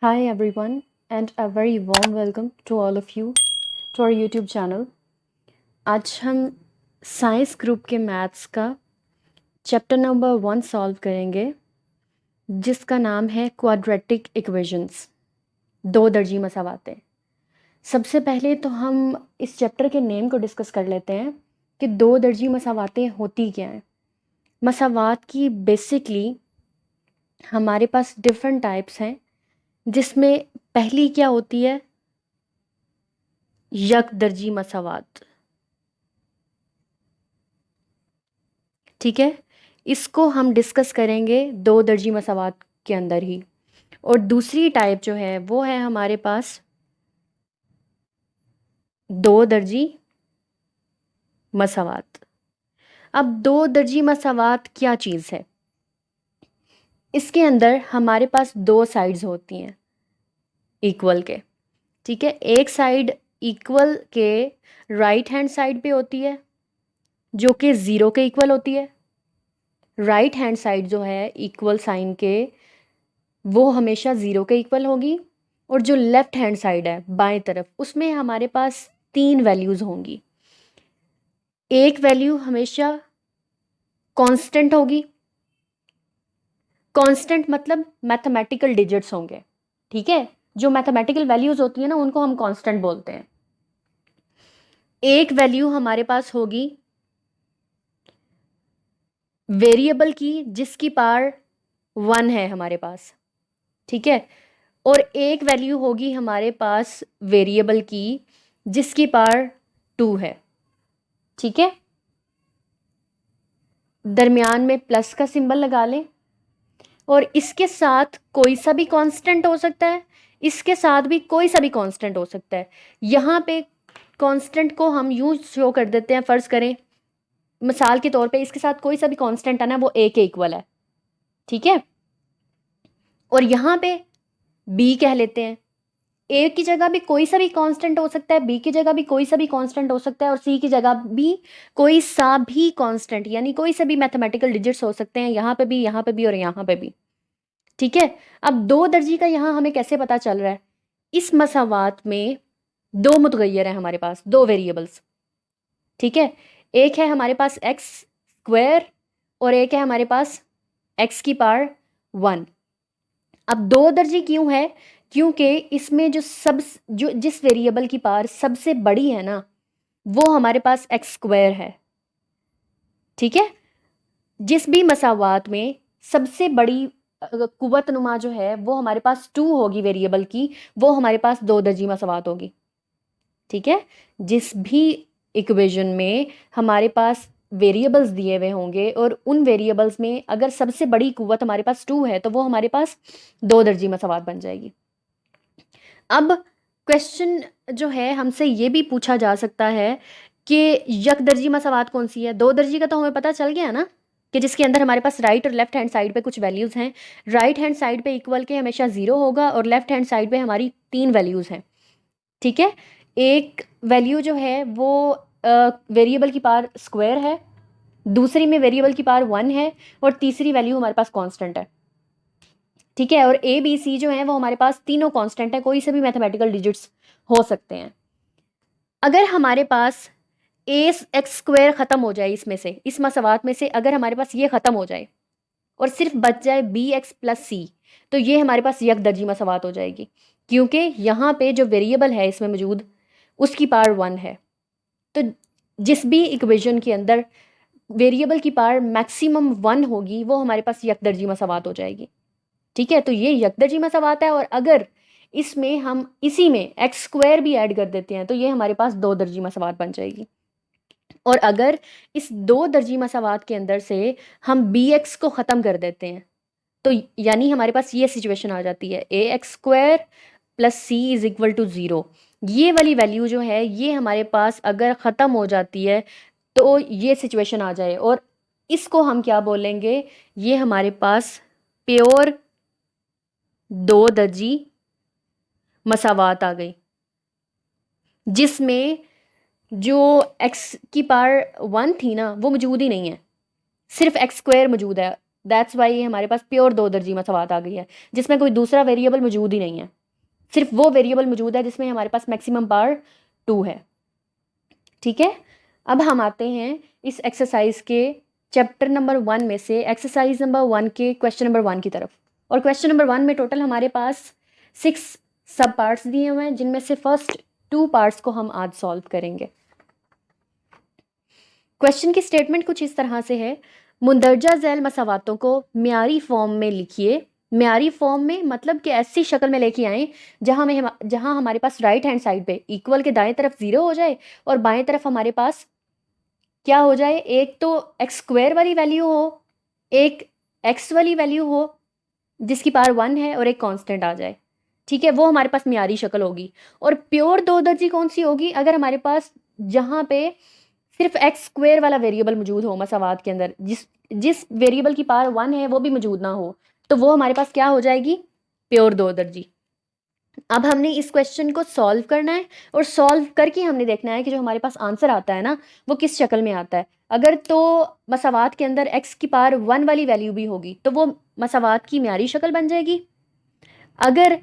Hi everyone, and a very warm welcome to all of you to our YouTube channel. आज हम science group के maths का chapter number 1 solve करेंगे, जिसका नाम है क्वाड्रेटिक इक्वेशंस, दो दर्जी मसावातें। सबसे पहले तो हम इस चैप्टर के नेम को डिस्कस कर लेते हैं कि दो दर्जी मसावातें होती क्या हैं। मसावात की बेसिकली हमारे पास डिफरेंट टाइप्स हैं, जिसमें पहली क्या होती है, यकदर्जी मसावात। ठीक है, इसको हम डिस्कस करेंगे दो दर्जी मसावात के अंदर ही। और दूसरी टाइप जो है वो है हमारे पास दो दर्जी मसावात। अब दो दर्जी मसावात क्या चीज़ है? इसके अंदर हमारे पास दो साइड्स होती हैं इक्वल के। ठीक है, एक साइड इक्वल के राइट हैंड साइड पे होती है जो कि ज़ीरो के इक्वल होती है। राइट हैंड साइड जो है इक्वल साइन के, वो हमेशा ज़ीरो के इक्वल होगी। और जो लेफ्ट हैंड साइड है बाएं तरफ, उसमें हमारे पास तीन वैल्यूज़ होंगी। एक वैल्यू हमेशा कांस्टेंट होगी। कांस्टेंट मतलब मैथमेटिकल डिजिट्स होंगे। ठीक है, जो मैथमेटिकल वैल्यूज़ होती है ना, उनको हम कांस्टेंट बोलते हैं। एक वैल्यू हमारे पास होगी वेरिएबल की, जिसकी पावर 1 है हमारे पास। ठीक है, और एक वैल्यू होगी हमारे पास वेरिएबल की जिसकी पावर 2 है। ठीक है, दरमियान में प्लस का सिंबल लगा लें। और इसके साथ कोई सा भी कांस्टेंट हो सकता है, इसके साथ भी कोई सा भी कांस्टेंट हो सकता है। यहाँ पे कांस्टेंट को हम यूं शो कर देते हैं, फर्ज करें मिसाल के तौर पे इसके साथ कोई सा भी कांस्टेंट है ना, वो ए के इक्वल है। ठीक है, और यहाँ पे बी कह लेते हैं। ए की जगह भी कोई सा भी कांस्टेंट हो सकता है, बी की जगह भी कोई सा भी कांस्टेंट हो सकता है, और सी की जगह भी कोई सा भी कांस्टेंट, यानी कोई से भी मैथमेटिकल डिजिट्स हो सकते हैं, यहाँ पे भी, यहाँ पे भी और यहाँ पे भी। ठीक है, अब दो दर्जी का यहाँ हमें कैसे पता चल रहा है? इस मसावात में दो मुतगैयर है हमारे पास, दो वेरिएबल्स। ठीक है, एक है हमारे पास एक्स स्क्वायर और एक है हमारे पास एक्स की पावर 1। अब दो दर्जी क्यों है? क्योंकि इसमें जो जिस वेरिएबल की पावर सबसे बड़ी है ना, वो हमारे पास एक्स स्क्वायर है। ठीक है, जिस भी मसावात में सबसे बड़ी कुव्वत नुमा जो है वो हमारे पास 2 होगी वेरिएबल की, वो हमारे पास दो दर्जी मसावात होगी। ठीक है, जिस भी इक्वेशन में हमारे पास वेरिएबल्स दिए हुए होंगे और उन वेरिएबल्स में अगर सबसे बड़ी कुव्वत हमारे पास 2 है, तो वो हमारे पास दो दर्जी मसावात बन जाएगी। अब क्वेश्चन जो है हमसे ये भी पूछा जा सकता है कि यकदर्जी मसावात कौन सी है? दो दर्जी का तो हमें पता चल गया ना, कि जिसके अंदर हमारे पास राइट और लेफ्ट हैंड साइड पे कुछ वैल्यूज़ हैं। राइट हैंड साइड पे इक्वल के हमेशा 0 होगा और लेफ्ट हैंड साइड पे हमारी तीन वैल्यूज़ हैं। ठीक है, एक वैल्यू जो है वो वेरिएबल की पावर स्क्वायर है, दूसरी में वेरिएबल की पावर 1 है, और तीसरी वैल्यू हमारे पास कांस्टेंट है। ठीक है, और ए बी सी जो है वो हमारे पास तीनों कांस्टेंट है, कोई से भी मैथमेटिकल डिजिट्स हो सकते हैं। अगर हमारे पास ए एक्स स्क्वायर ख़त्म हो जाए, इसमें से, इस मसवात में से अगर हमारे पास ये ख़त्म हो जाए और सिर्फ बच जाए बी एक्स प्लस सी, तो ये हमारे पास यकदर्जी मसवात हो जाएगी, क्योंकि यहाँ पे जो वेरिएबल है इसमें मौजूद उसकी पावर 1 है। तो जिस भी इक्वेशन के अंदर वेरिएबल की पावर मैक्सिमम 1 होगी, वो हमारे पास यकदर्जी मसवात हो जाएगी। ठीक है, तो ये यकदर्जी मसावात है। और अगर इसमें हम इसी में एक्स स्क्वायर भी ऐड कर देते हैं, तो ये हमारे पास दो दर्जी मसावात बन जाएगी। और अगर इस दो दर्जी मसावात के अंदर से हम बी एक्स को ख़त्म कर देते हैं, तो यानी हमारे पास ये सिचुएशन आ जाती है A x square plus C is equal to 0। ये वाली वैल्यू जो है ये हमारे पास अगर ख़त्म हो जाती है, तो ये सिचुएशन आ जाए, और इसको हम क्या बोलेंगे? ये हमारे पास प्योर दो दर्जी मसावात आ गई, जिसमें जो एक्स की पावर 1 थी ना, वो मौजूद ही नहीं है, सिर्फ एक्स स्क्वायर मौजूद है। दैट्स वाई ये हमारे पास प्योर दो दर्जी मसावात आ गई है, जिसमें कोई दूसरा वेरिएबल मौजूद ही नहीं है, सिर्फ वो वेरिएबल मौजूद है जिसमें हमारे पास मैक्सिमम पावर 2 है। ठीक है, अब हम आते हैं इस एक्सरसाइज के चैप्टर नंबर 1 में से एक्सरसाइज नंबर 1 के क्वेश्चन नंबर 1 की तरफ। और क्वेश्चन नंबर 1 में टोटल हमारे पास 6 सब पार्ट्स दिए हुए हैं, जिनमें से फर्स्ट 2 पार्ट्स को हम आज सॉल्व करेंगे। क्वेश्चन की स्टेटमेंट कुछ इस तरह से है, मुंदरजा झैल मसावातों को म्यारी फॉर्म में लिखिए। म्यारी फॉर्म में मतलब कि ऐसी शक्ल में लेके आएँ जहां हमारे पास राइट हैंड साइड पे इक्वल के दाएं तरफ 0 हो जाए और बाएं तरफ हमारे पास क्या हो जाए, एक तो एक्स स्क्वायर वाली वैल्यू हो, एक एक्स वाली वैल्यू हो जिसकी पावर 1 है और एक कांस्टेंट आ जाए। ठीक है, वो हमारे पास म्यारी शक्ल होगी। और प्योर दो दर्जी कौन सी होगी, अगर हमारे पास जहाँ पे सिर्फ एक्स स्क्वायर वाला वेरिएबल मौजूद हो मसावात के अंदर, जिस वेरिएबल की पावर 1 है वो भी मौजूद ना हो, तो वो हमारे पास क्या हो जाएगी, प्योर दो दर्जी। अब हमने इस क्वेश्चन को सॉल्व करना है और सॉल्व करके हमने देखना है कि जो हमारे पास आंसर आता है ना वो किस शक्ल में आता है। अगर तो मसावात के अंदर x की पावर 1 वाली वैल्यू भी होगी तो वो मसावात की म्यारी शक्ल बन जाएगी। अगर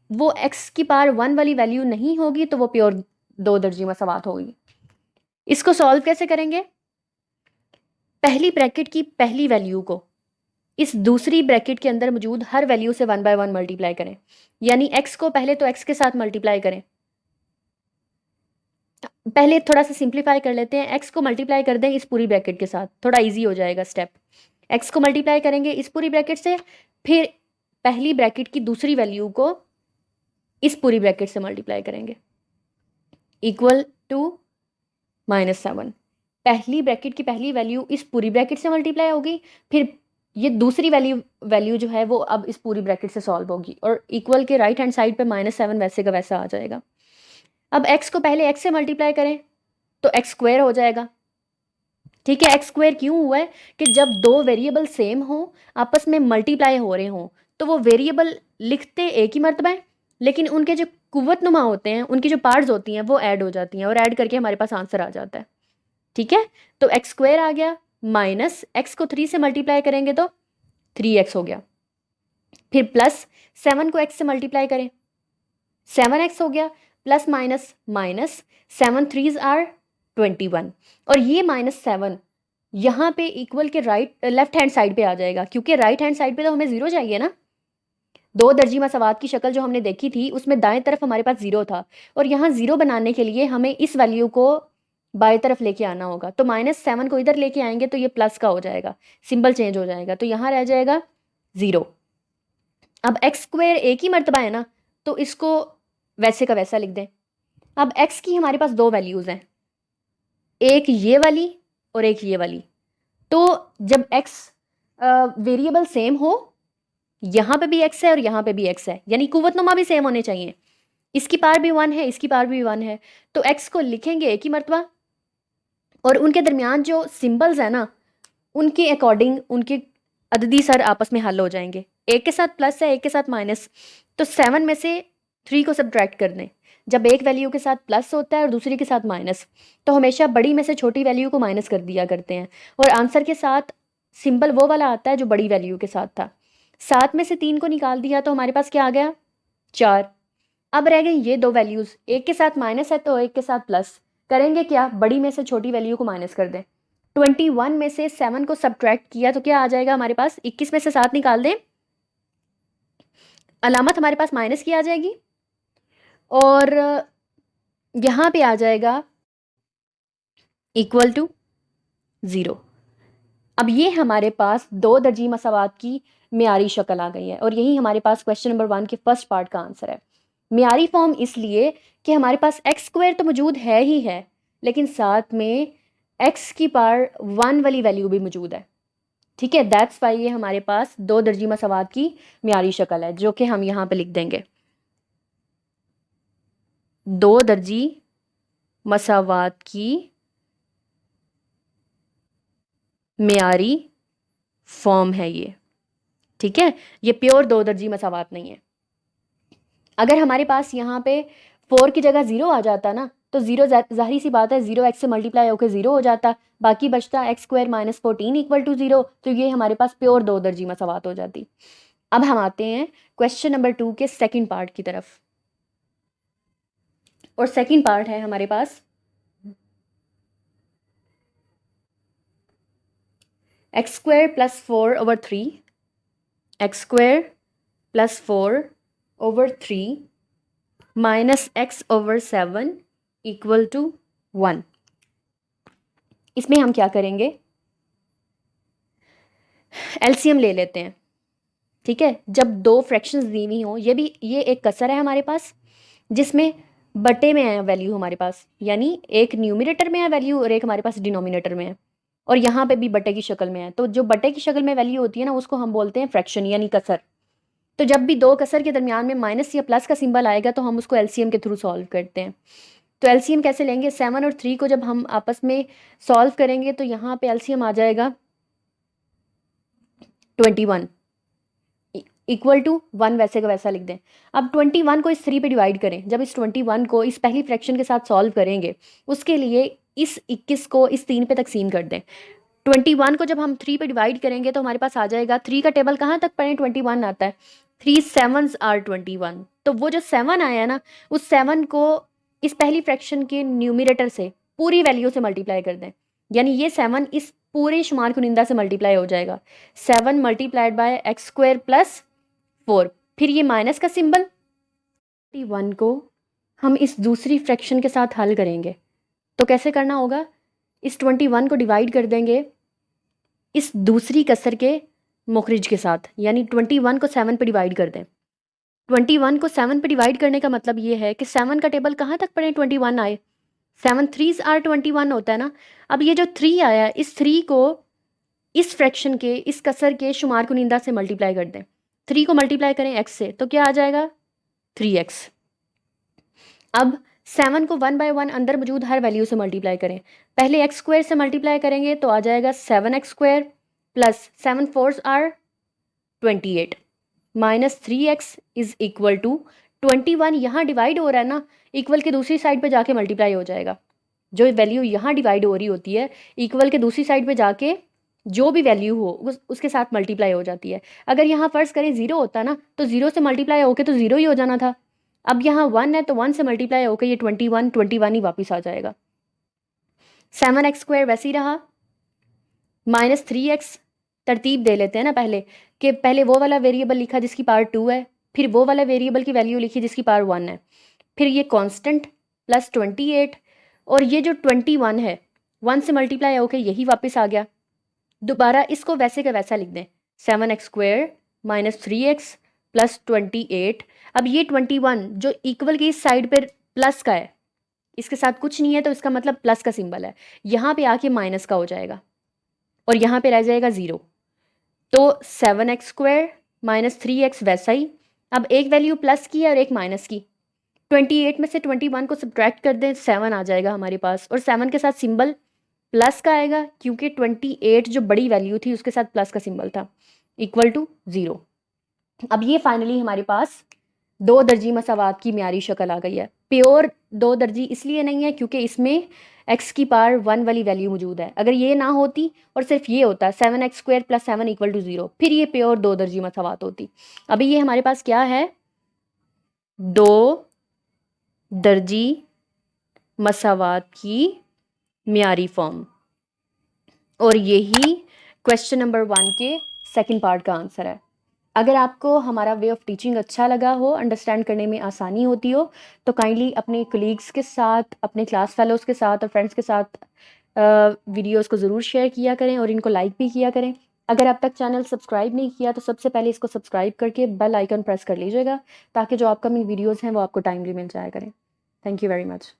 वो x की पावर 1 वाली वैल्यू नहीं होगी तो वो प्योर दो दर्जी मसावात होगी। इसको सॉल्व कैसे करेंगे, पहली ब्रैकेट की पहली वैल्यू को इस दूसरी ब्रैकेट के अंदर मौजूद हर वैल्यू से 1 बाय 1 मल्टीप्लाई करें, यानी x को पहले तो x के साथ मल्टीप्लाई करें। पहले थोड़ा सा सिंप्लीफाई कर लेते हैं, x को मल्टीप्लाई कर दें इस पूरी ब्रैकेट के साथ, थोड़ा इजी हो जाएगा स्टेप। x को मल्टीप्लाई करेंगे इस पूरी ब्रैकेट से, फिर पहली ब्रैकेट की दूसरी वैल्यू को इस पूरी ब्रैकेट से मल्टीप्लाई करेंगे, इक्वल टू -7। पहली ब्रैकेट की पहली वैल्यू इस पूरी ब्रैकेट से मल्टीप्लाई होगी, फिर ये दूसरी वैल्यू जो है वो अब इस पूरी ब्रैकेट से सॉल्व होगी और इक्वल के राइट हैंड साइड पे -7 वैसे का वैसा आ जाएगा। अब x को पहले x से मल्टीप्लाई करें तो x स्क्वायर हो जाएगा। ठीक है, x स्क्वायर क्यों हुआ है कि जब दो वेरिएबल सेम हो आपस में मल्टीप्लाई हो रहे हों तो वो वेरिएबल लिखते एक ही मर्तबा है, लेकिन उनके जो कुव्वतनुमा होते हैं, उनकी जो पार्ट्स होती हैं वो ऐड हो जाती हैं और ऐड करके हमारे पास आंसर आ जाता है। ठीक है, तो x स्क्वायर आ गया, माइनस x को 3 से मल्टीप्लाई करेंगे तो 3x हो गया, फिर प्लस 7 को x से मल्टीप्लाई करें 7x हो गया, plus minus minus 7 3s are 21, और ये -7 यहाँ पे इक्वल के लेफ्ट हैंड साइड पे आ जाएगा, क्योंकि राइट हैंड साइड पे तो हमें 0 चाहिए ना। दो दर्जी मसावात की शक्ल जो हमने देखी थी उसमें दाएं तरफ हमारे पास 0 था, और यहाँ 0 बनाने के लिए हमें इस वैल्यू को बाएं तरफ लेके आना होगा, तो -7 को इधर लेके आएंगे तो ये प्लस का हो जाएगा, सिंबल चेंज हो जाएगा, तो यहाँ रह जाएगा 0। अब x स्क्वायर एक ही मर्तबा है ना, तो इसको वैसे का वैसा लिख दें। अब x की हमारे पास दो वैल्यूज़ हैं, एक ये वाली और एक ये वाली, तो जब x वेरिएबल सेम हो, यहाँ पे भी x है और यहाँ पे भी x है, यानी कुव्वतनुमा भी सेम होने चाहिए, इसकी पावर भी 1 है इसकी पावर भी 1 है, तो x को लिखेंगे एक ही मर्तबा और उनके दरमियान जो सिंबल्स है ना उनके अकॉर्डिंग उनके अददी सर आपस में हल हो जाएंगे, एक के साथ प्लस है एक के साथ माइनस, तो 7 में से 3 को सब्ट्रैक्ट कर दें। जब एक वैल्यू के साथ प्लस होता है और दूसरी के साथ माइनस, तो हमेशा बड़ी में से छोटी वैल्यू को माइनस कर दिया करते हैं, और आंसर के साथ सिंबल वो वाला आता है जो बड़ी वैल्यू के साथ था। 7 में से 3 को निकाल दिया तो हमारे पास क्या आ गया, 4। अब रह गई ये दो वैल्यूज़, एक के साथ माइनस है तो एक के साथ प्लस, करेंगे क्या, बड़ी में से छोटी वैल्यू को माइनस कर दें। 21 में से 7 को सब्ट्रैक्ट किया तो क्या आ जाएगा हमारे पास, 21 में से 7 निकाल दें, अलामत हमारे पास माइनस की आ जाएगी और यहाँ पे आ जाएगा इक्वल टू 0। अब ये हमारे पास दो दर्जी मसावात की म्यारी शक्ल आ गई है और यही हमारे पास क्वेश्चन नंबर 1 के फर्स्ट पार्ट का आंसर है। म्यारी फॉर्म इसलिए कि हमारे पास x स्क्वायर तो मौजूद है ही है, लेकिन साथ में x की पावर 1 वाली वैल्यू भी मौजूद है। ठीक है, दैट्स वाई ये हमारे पास दो दर्जी मसावात की म्यारी शक्ल है, जो कि हम यहाँ पे लिख देंगे, दो दर्जी मसावात की म्यारी फॉर्म है ये। ठीक है, ये प्योर दो दर्जी मसावात नहीं है। अगर हमारे पास यहाँ पे 4 की जगह 0 आ जाता ना तो 0 जाहिर सी बात है 0 x से मल्टीप्लाई होकर 0 हो जाता, बाकी बचता x² - 14 = 0। तो ये हमारे पास प्योर दो दर्जी मसावात हो जाती। अब हम आते हैं क्वेश्चन नंबर 2 के सेकंड पार्ट की तरफ, और सेकंड पार्ट है हमारे पास x² + 4/3 x² + 4/3 -x/7 = 1। इसमें हम क्या करेंगे, एलसीएम ले लेते हैं। ठीक है, जब दो फ्रैक्शंस दी हुई हों, ये एक कसर है हमारे पास जिसमें बटे में है वैल्यू हमारे पास, यानी एक न्यूमिनेटर में है वैल्यू और एक हमारे पास डिनोमिनेटर में है, और यहाँ पे भी बटे की शक्ल में है। तो जो बटे की शक्ल में वैल्यू होती है ना, उसको हम बोलते हैं फ्रैक्शन यानी कसर। तो जब भी दो कसर के दरमियान में माइनस या प्लस का सिंबल आएगा तो हम उसको एलसीएम के थ्रू सॉल्व करते हैं। तो एलसीएम कैसे लेंगे, 7 और 3 को जब हम आपस में सॉल्व करेंगे तो यहाँ पे एलसीएम आ जाएगा 21 = 1, वैसे का वैसा लिख दें। अब 21 को इस 3 पे डिवाइड करें। जब इस 21 को इस पहली फ्रैक्शन के साथ सॉल्व करेंगे, उसके लिए इस 21 को इस 3 पे तकसीम कर दें। 21 को जब हम 3 पे डिवाइड करेंगे तो हमारे पास आ जाएगा, 3 का टेबल कहाँ तक पढ़ें, 21 आता है, 3 7s are 21। तो वो जो 7 आया है ना, उस 7 को इस पहली फ्रैक्शन के न्यूमिनेटर से पूरी वैल्यू से मल्टीप्लाई कर दें, यानी ये 7 इस पूरे शुमार कुनिंदा से मल्टीप्लाई हो जाएगा। 7 × x² + 4, फिर ये माइनस का सिंबल। 21 को हम इस दूसरी फ्रैक्शन के साथ हल करेंगे तो कैसे करना होगा, इस 21 को डिवाइड कर देंगे इस दूसरी कसर के मुखरिज के साथ, यानी 21 को 7 पे डिवाइड कर दें। 21 को 7 पे डिवाइड करने का मतलब ये है कि 7 का टेबल कहाँ तक पढ़ें, 21 आए, 7 3s are 21 होता है ना। अब ये जो 3 आया, इस 3 को इस फ्रैक्शन के इस कसर के शुमार कुनिंदा से मल्टीप्लाई कर दें। 3 को मल्टीप्लाई करें x से तो क्या आ जाएगा, 3x। अब 7 को 1/1 अंदर मौजूद हर वैल्यू से मल्टीप्लाई करें। पहले x² से मल्टीप्लाई करेंगे तो आ जाएगा 7x² + 7 4s are 28 -3x = 21। यहाँ डिवाइड हो रहा है ना, इक्वल के दूसरी साइड पे जाके मल्टीप्लाई हो जाएगा। जो वैल्यू यहाँ डिवाइड हो रही होती है, इक्वल के दूसरी साइड पे जाके जो भी वैल्यू हो उसके साथ मल्टीप्लाई हो जाती है। अगर यहाँ फ़र्ज़ करें 0 होता ना, तो 0 से मल्टीप्लाई होके तो 0 ही हो जाना था। अब यहाँ 1 है तो 1 से मल्टीप्लाई होकर ये 21 ही वापस आ जाएगा। 7x² वैसे ही रहा, -3x। तरतीब दे लेते हैं ना पहले, कि पहले वो वाला वेरिएबल लिखा जिसकी पावर 2 है, फिर वो वाला वेरिएबल की वैल्यू लिखी जिसकी पावर 1 है, फिर ये कांस्टेंट प्लस 28, और ये जो 21 है 1 से मल्टीप्लाई होकर यही वापस आ गया। दोबारा इसको वैसे का वैसा लिख दें, 7x² - 3x + 28। अब ये 21 जो इक्वल की इस साइड पर प्लस का है, इसके साथ कुछ नहीं है तो इसका मतलब प्लस का सिंबल है, यहाँ पे आके माइनस का हो जाएगा और यहाँ पे रह जाएगा 0। तो 7x² - 3x वैसा ही। अब एक वैल्यू प्लस की है और एक माइनस की। 28 में से 21 को सब्ट्रैक्ट कर दें, 7 आ जाएगा हमारे पास, और 7 के साथ सिंबल प्लस का आएगा क्योंकि 28 जो बड़ी वैल्यू थी उसके साथ प्लस का सिंबल था, = 0। अब ये फाइनली हमारे पास दो दर्जी मसावात की म्यारी शक्ल आ गई है। प्योर दो दर्जी इसलिए नहीं है क्योंकि इसमें x की पावर 1 वाली वैल्यू मौजूद है। अगर ये ना होती और सिर्फ ये होता 7x² + 7 = 0, फिर ये प्योर दो दर्जी मसावात होती। अभी ये हमारे पास क्या है, दो दर्जी मसावात की म्यारी फॉर्म, और यही क्वेश्चन नंबर 1 के सेकंड पार्ट का आंसर है। अगर आपको हमारा वे ऑफ टीचिंग अच्छा लगा हो, अंडरस्टैंड करने में आसानी होती हो, तो काइंडली अपने कलीग्स के साथ, अपने क्लास फेलोज़ के साथ और फ्रेंड्स के साथ वीडियोस को ज़रूर शेयर किया करें और इनको लाइक भी किया करें। अगर अब तक चैनल सब्सक्राइब नहीं किया तो सबसे पहले इसको सब्सक्राइब करके बेल आइकन प्रेस कर लीजिएगा ताकि जो अपकमिंग वीडियोज़ हैं वो आपको टाइमली मिल जाया करें। Thank you very much.